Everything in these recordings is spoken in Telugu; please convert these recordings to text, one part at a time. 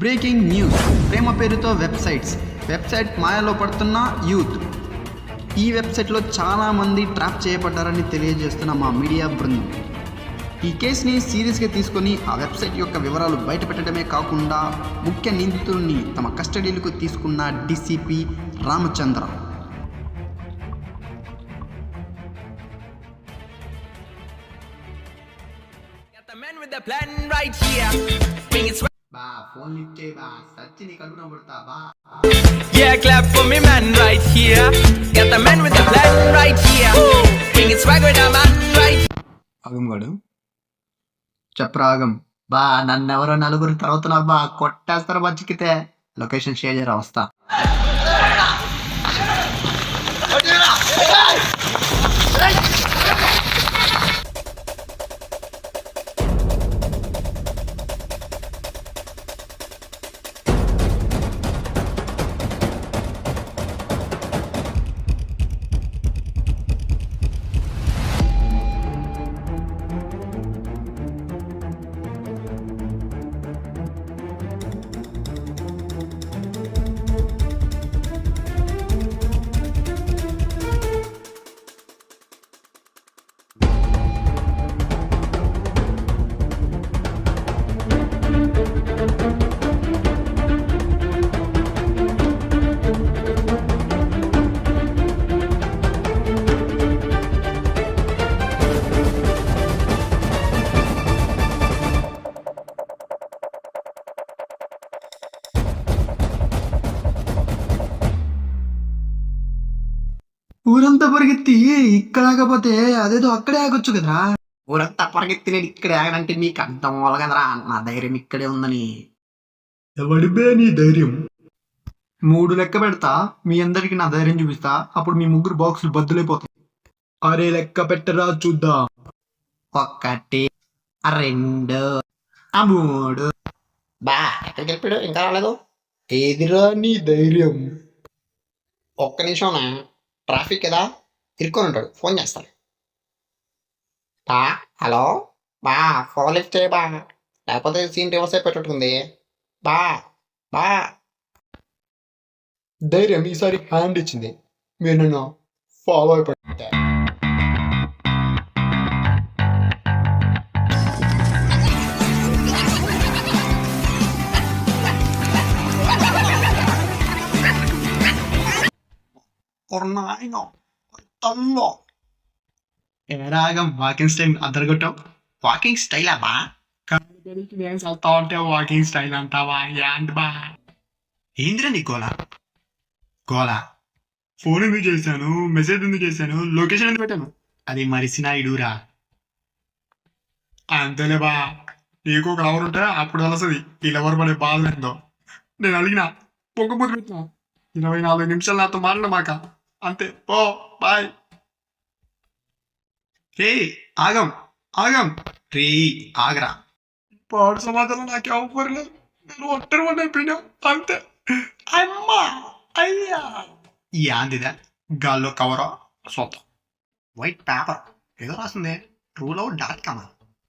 Breaking news. ప్రేమ పేరుతో వెబ్సైట్ మాయలో పడుతున్న యూత్. ఈ వెబ్సైట్లో చాలామంది ట్రాప్ చేయబడ్డారని తెలియజేస్తున్న మా మీడియా బృందం ఈ కేసుని సీరియస్గా తీసుకొని ఆ వెబ్సైట్ యొక్క వివరాలు బయటపెట్టడమే కాకుండా ముఖ్య నిందితుల్ని తమ కస్టడీలకు తీసుకున్న డీసీపీ రామచంద్ర. బా ఫోన్ లిఫ్ట్ చేయి బా, సచ్చి నీ కడుపున పడతా బా. Yeah, clap for me man right here. Got the man with the plan right here. Bring it swag with the man right here. ఆగం గాడు చెప్పరాగం బా, నన్నెవరో నలుగురు తరుగుతున్నారు బా, కొట్టేస్తారు బా చిక్కితే. లొకేషన్ షేర్ చేయరా, వస్తా. ఊరంతా పరిగెత్తి ఇక్కడ ఆగపోతే అదేదో అక్కడే ఆగొచ్చు కదరా. ఊరంతా పరిగెత్తి నేను ఇక్కడే ఆగనంటే నీకు అర్థం కదరా, నా ధైర్యం ఇక్కడే ఉందని. ఎవడిబే నీ ధైర్యం? 3 లెక్క పెడతా, మీ అందరికి నా ధైర్యం చూపిస్తా, అప్పుడు మీ ముగ్గురు బాక్సులు బద్దులైపోతాయి. అరే లెక్క పెట్టరా చూద్దాం. 1 2 3. బా ఎక్కడికి వెళ్ళిపోయాడు, ఇంకా రాలేదు. ఏదిరా నీ ధైర్యం? ఒక్క నిమిషం, ట్రాఫిక్ కదా, ఇరుక్కొని ఉంటాడు, ఫోన్ చేస్తాను. బా హలో బా, ఫోన్ లిఫ్ట్ చేయ బా, లేకపోతే సీన్ రివర్స్ అయిపోయేటట్టుంది. బా బా ధైర్యం ఈసారి హ్యాండ్ ఇచ్చింది, మీరు నన్ను ఫాలో అయిపోయి. రాగం వాకింగ్ స్టైల్ అద్దరగొట్టావు. వాకింగ్ స్టైల్ బా, నేను చల్తా ఉంటే వాకింగ్ స్టైల్ అంటావా? యాండ్ బా, ఏందిరా నీ గోలా? ఫోన్ ఎందుకు చేశాను, మెసేజ్ ఎందుకు చేశాను, లొకేషన్ ఎందుకు పెట్టాను? అది మరిసినాయిడురా. అంతేలే బా, నీకు ఒక లవర్ ఉంటే అప్పుడు తెలుస్తుంది ఈ లవర్ పడే బాధ ఏందో. నేను అడిగిన పొంగపోతు పెట్టిన 24 నిమిషాలు నాతో మాట్లాడమాక, అంతే, ఓ బాయ్. రే ఆగం రే ఆగరా. పాడు సమాధానం నాకు ఎవరు లేదు, నేను ఒంటరి వాడిని అయిపోయినా, అంతే. అమ్మా అయ్యా ఈ ఆందిదా గాల్లో కవరా సొంతం వైట్ పేపర్ ఏదో రాస్తుంది, truelove.com.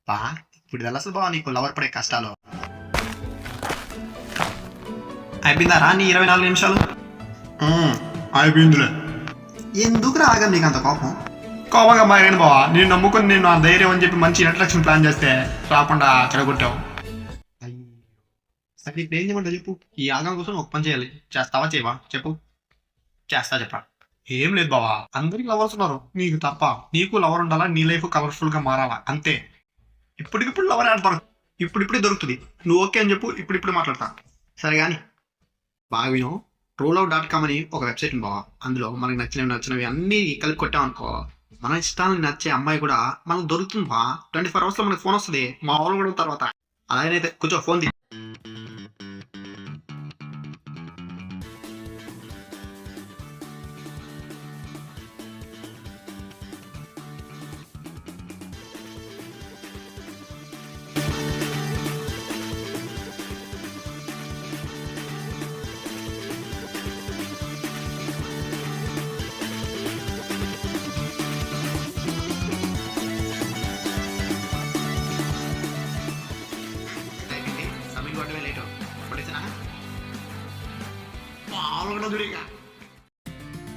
బా ఇప్పుడు తెలుసు బా నీకు లవర్ పడే కష్టాలు. అయిపోయిందా రా నీ 24 నిమిషాలు? అయిపోయిందిలే. ఎందుకు రాగం నీకు అంత కోపం? కోపంగా మారేను బావా, నేను నమ్ముకుని నేను ఆ ధైర్యం అని చెప్పి మంచి ఇంట్రడక్షన్ ప్లాన్ చేస్తే రాకుండా చెడగొట్టావు. సరే ఇప్పుడు ఏం చేయమంటావు చెప్పు. ఈ ఆగం కోసం ఒక పని చేయాలి, చేస్తావా చేయవా చెప్పు. చెప్పరా. ఏం లేదు బావా, అందరికి లవర్స్ ఉన్నారు, నీకు తప్ప. నీకు లవర్ ఉండాలా, నీ లైఫ్ కలర్ఫుల్ గా మారాలా, అంతే. ఇప్పటికిప్పుడు లవర్ ఆడతారు, ఇప్పుడిప్పుడే దొరుకుతుంది. నువ్వు ఓకే అని చెప్పు, ఇప్పుడు మాట్లాడతా. సరే కానీ బాగా విను. truelove.com అని ఒక వెబ్సైట్ ఉంది బావా, అందులో మనకి నచ్చినవి అన్నీ కలిపి కొట్టాం అనుకో, మన ఇష్టానికి నచ్చే అమ్మాయి కూడా మనకు దొరుకుతుంది బా. 24 hours లో మనకి ఫోన్ వస్తుంది, మా వాళ్ళు కూడా తర్వాత. అలాగైతే కూర్చో, ఫోన్ తీ.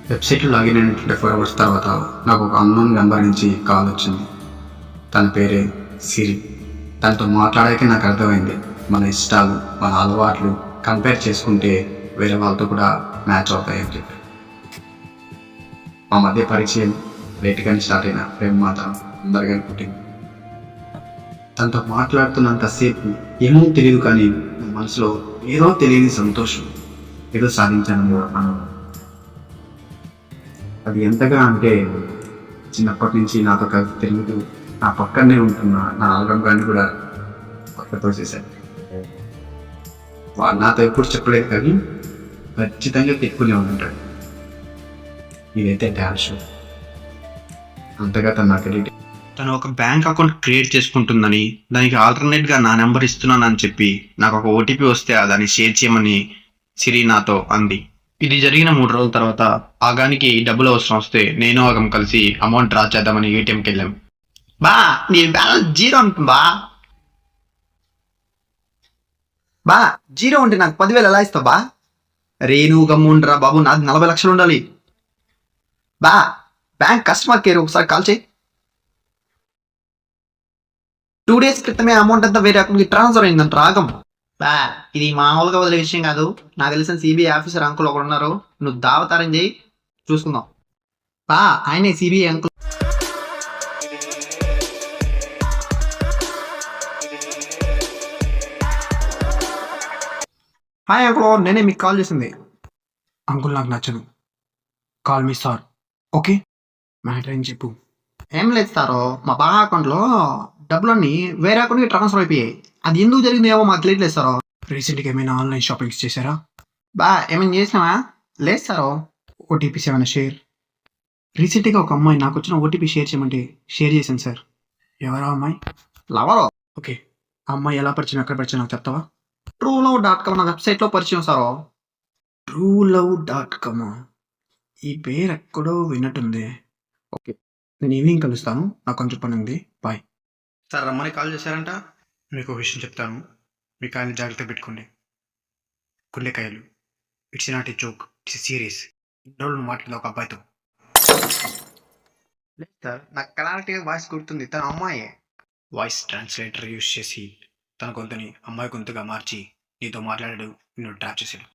వెబ్సైట్లో లాగిన్ అయిన 24 hours తర్వాత నాకు ఒక అన్నోన్ నెంబర్ నుంచి కాల్ వచ్చింది. తన పేరే సిరి. తనతో మాట్లాడాక నాకు అర్థమైంది మన ఇష్టాలు, మన అలవాట్లు కంపేర్ చేసుకుంటే వేరే వాళ్ళతో కూడా మ్యాచ్ అవుతాయని చెప్పి. మా మధ్య పరిచయం లేట్గానే స్టార్ట్ అయిన ప్రేమ మాత్రం అందరిగా పుట్టింది. తనతో మాట్లాడుతున్నంతసేపు ఏమో తెలియదు, కానీ నా మనసులో ఏదో తెలియని సంతోషం, ఏదో సాధించాను ఆనందం. అది ఎంతగా అంటే చిన్నప్పటి నుంచి నాతో కలిసి తిరుగుతూ నా పక్కనే ఉంటున్న నా ఆల్రౌండ్ కూడా పక్కతో చేశాను. వాడు నాతో ఎప్పుడు చెప్పలేదు, కానీ ఖచ్చితంగా ఎక్కువనే ఉంటాడు. ఇదైతే డ్యాన్స్ షో. అంతగా తను నాకు తెలియదు. తను ఒక బ్యాంక్ అకౌంట్ క్రియేట్ చేసుకుంటుందని, దానికి ఆల్టర్నేట్గా నా నెంబర్ ఇస్తున్నానని చెప్పి నాకు ఒక ఓటీపీ వస్తే దాన్ని షేర్ చేయమని సిరి నాతో అంది. ఇది జరిగిన 3 రోజుల తర్వాత ఆగానికి డబ్బులు అవసరం వస్తే నేను ఆగం కలిసి అమౌంట్ డ్రా చేద్దామని ఏటీఎంకి వెళ్ళాం. బా నీ బ్యాలెన్స్ 0 ఉంటుందా? బా 0 ఉంటే నాకు 10,000 ఎలా ఇస్తావు బా? రేణు గమ్ముండ్రా బాబు, నాది 40 లక్షలు ఉండాలి. బా బ్యాంక్ కస్టమర్ కేర్ ఒకసారి కాల్ చేయి. 2 days క్రితమే అమౌంట్ అంతా వేరే అకౌంట్కి ట్రాన్స్ఫర్ అయిందంట రాగం. బా ఇది మామూలుగా వదిలే విషయం కాదు. నాకు తెలిసిన సిబిఐ ఆఫీసర్ అంకుల్ ఒకడు ఉన్నారు, నువ్వు దావతారం చేయి, చూసుకుందాం. బా ఆయనే సిబిఐ అంకుల్. హాయ్ అంకుల్, నేనే మీకు కాల్ చేసింది. అంకుల్ నాకు నచ్చదు, call me sir. Okay matter ఏం చెప్పు. ఏం లేదు సారు, మా బాగా అకౌంట్లో డబ్బులన్నీ వేరే అకౌంట్కి ట్రాన్స్ఫర్ అయిపోయాయి. అది ఎందుకు జరిగిందో ఏమో మాకు తెలియట్లేదు సారు. రీసెంట్గా ఏమైనా ఆన్లైన్ షాపింగ్స్ చేశారా? బా ఏమైనా చేసినావా? లేదు సారు. ఓటీపీస్ ఏమైనా షేర్? రీసెంట్గా ఒక అమ్మాయి నాకు వచ్చిన ఓటీపీ షేర్ చేయమంటే షేర్ చేశాను సార్. ఎవరా అమ్మాయి? లవరో. ఓకే, ఆ అమ్మాయి ఎలా పరిచయం, ఎక్కడ పరిచయం నాకు చెప్తావా? truelove.com నా వెబ్సైట్లో పరిచయం సారు. truelove.com ఈ పేరు ఎక్కడో విన్నట్టుంది. ఓకే, నేను ఈవినింగ్ కలుస్తాను, నాకు కొంచెం పని ఉంది, బాయ్. సార్ రమ్మని కాల్ చేశారంట. మీకు ఒక విషయం చెప్తాను, మీ కాయలు జాగ్రత్తగా పెట్టుకోండి. గుండెకాయలు, it's not a joke, it's serious. ఇన్ని రోజులు మాట్లాడింది ఒక అబ్బాయితో. లేదు సార్, నాకు క్లారిటీగా వాయిస్ గుర్తుంది, తన అమ్మాయే. వాయిస్ ట్రాన్స్లేటర్ యూజ్ చేసి తన గొంతుని అమ్మాయి గొంతుగా మార్చి నీతో మాట్లాడాడు, నిన్ను ట్రాప్ చేశాడు.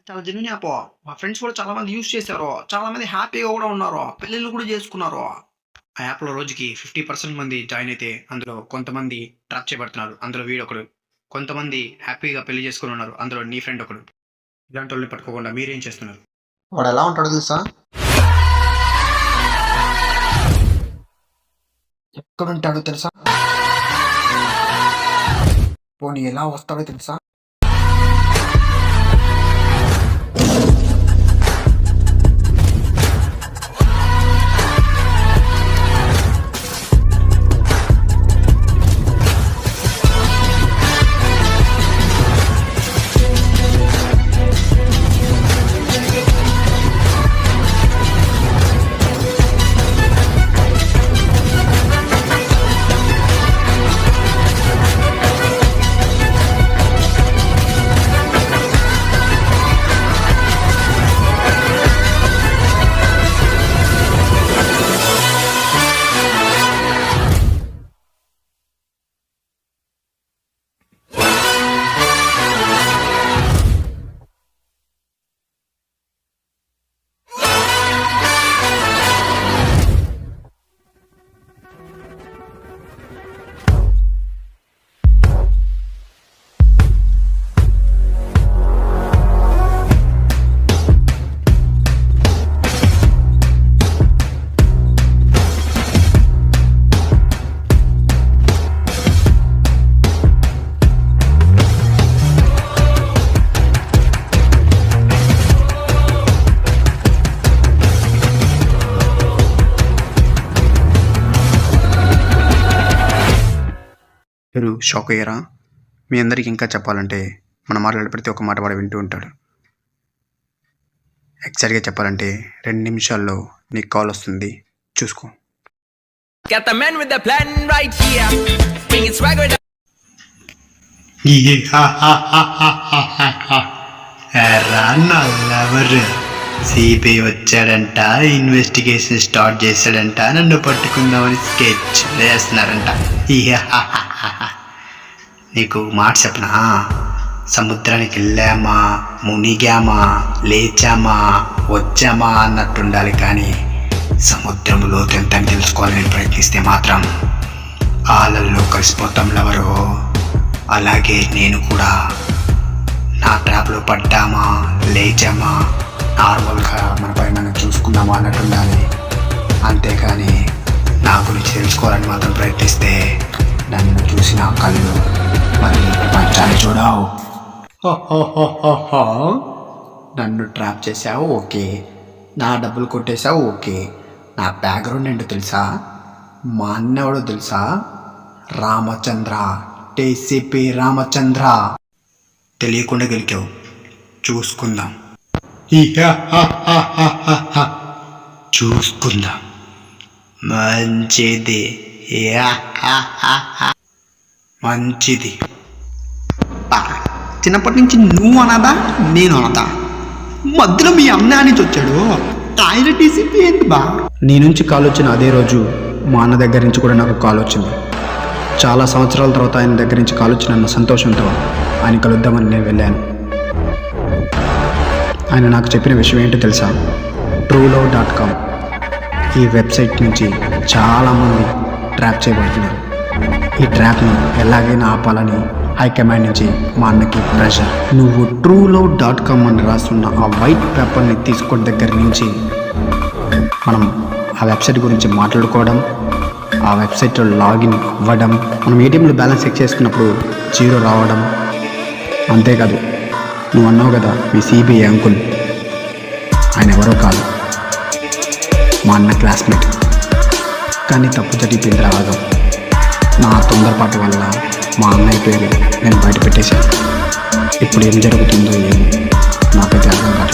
చాలా జెన్యూన్ యాప్. మా ఫ్రెండ్స్ కూడా చాలా మంది యూజ్ చేశారు, చాలా మంది హ్యాపీగా కూడా ఉన్నారు, పెళ్ళిళ్ళు కూడా చేసుకున్నారు. ఆ యాప్లో రోజుకి 50% మంది జాయిన్ అయితే అందులో కొంతమంది ట్రాప్ చేయబడుతున్నారు, అందులో వీడొకడు. కొంతమంది హ్యాపీగా పెళ్లి చేసుకుని ఉన్నారు, అందులో నీ ఫ్రెండ్ ఒకడు. ఇలాంటి వాళ్ళని పట్టుకోకుండా మీరేం చేస్తున్నారు? వాడు ఎలా ఉంటాడో తెలుసా? ఎక్కడుంటాడో తెలుసా? పోనీ ఎలా వస్తాడో తెలుసా? మీరు షాక్ అయ్యారా? మీ అందరికీ ఇంకా చెప్పాలంటే మనం మాట్లాడే ప్రతి ఒక్క మాట వాడు వింటూ ఉంటాడు. ఎగ్జాక్ట్గా చెప్పాలంటే 2 నిమిషాల్లో నీకు కాల్ వస్తుంది, చూసుకో. Got the man with the plan right here. Bring it swag with the ఎవర్రా నా లవర్? సిబిఐ వచ్చాడంట, ఇన్వెస్టిగేషన్ స్టార్ట్ చేశాడంట, నన్ను పట్టుకుందామని స్కెచ్ వేస్తున్నారంట. నీకు మాట చెప్పనా, సముద్రానికి వెళ్ళామా, మునిగామా, లేచామా, వచ్చామా అన్నట్టుండాలి. కానీ సముద్రం లోతు ఎంత అని తెలుసుకోవాలని ప్రయత్నిస్తే మాత్రం ఆలల్లో కలిసిపోతాం లవరు. అలాగే నేను కూడా నా ట్రాప్లో పడ్డామా, లేచామా, నార్మల్గా మన పైన మనం చూసుకున్నామా అన్నట్టు ఉండాలి. అంతేకాని నా గురించి తెలుసుకోవాలని మాత్రం ప్రయత్నిస్తే నన్ను చూసిన కళ్ళు మరి ప్రపంచాన్ని చూడవు. నన్ను ట్రాప్ చేసావు ఓకే, నా డబ్బులు కొట్టేశావు ఓకే. నా బ్యాక్గ్రౌండ్ ఏంటో తెలుసా? మా అన్నవాడు తెలుసా? రామచంద్ర, టీసీపీ రామచంద్ర. తెలియకుండా గెలికావు, చూసుకుందాం. చూసుకుందాం. మంచిది, మంచిది. చిన్నప్పటి నుంచి నువ్వు అనదా నేను అనదా? మధ్యలో మీ అన్న నుంచి వచ్చాడు, ఆయన టీసీపీ ఏంటి బా? నీ నుంచి కాల్ వచ్చిన అదే రోజు మా అన్న దగ్గర నుంచి కూడా నాకు కాల్ వచ్చింది. చాలా సంవత్సరాల తర్వాత ఆయన దగ్గర నుంచి కాల్ వచ్చిన సంతోషంతో ఆయన కలుద్దామని నేను వెళ్ళాను. ఆయన నాకు చెప్పిన విషయం ఏంటో తెలుసా? truelove.com ఈ వెబ్సైట్ నుంచి చాలామంది ట్రాప్ చేయబడుతున్నారు. ఈ ట్రాప్ని ఎలాగైనా ఆపాలని హైకమాండ్ నుంచి మా అన్నకి ప్రెషర్. నువ్వు truelove.com అని రాస్తున్న ఆ వైట్ పేపర్ని తీసుకోవడం దగ్గర నుంచి మనం ఆ వెబ్సైట్ గురించి మాట్లాడుకోవడం, ఆ వెబ్సైట్లో లాగిన్ అవ్వడం, మనం ఏటీఎంలో బ్యాలెన్స్ చెక్ చేసుకున్నప్పుడు 0 రావడం. అంతేకాదు, నువ్వు అన్నావు కదా మీ సిబిఐ అంకుల్, ఆయన ఎవరో కాదు, మా అన్న క్లాస్మేట్. కానీ తప్పు జరిగిపోయింది రావడం. నా తొందరపాటు వల్ల మా అన్నయ్య పేరు నేను బయట పెట్టేశాను. ఇప్పుడు ఏం జరుగుతుందో ఏమో నాకైతే అర్థం కాదు.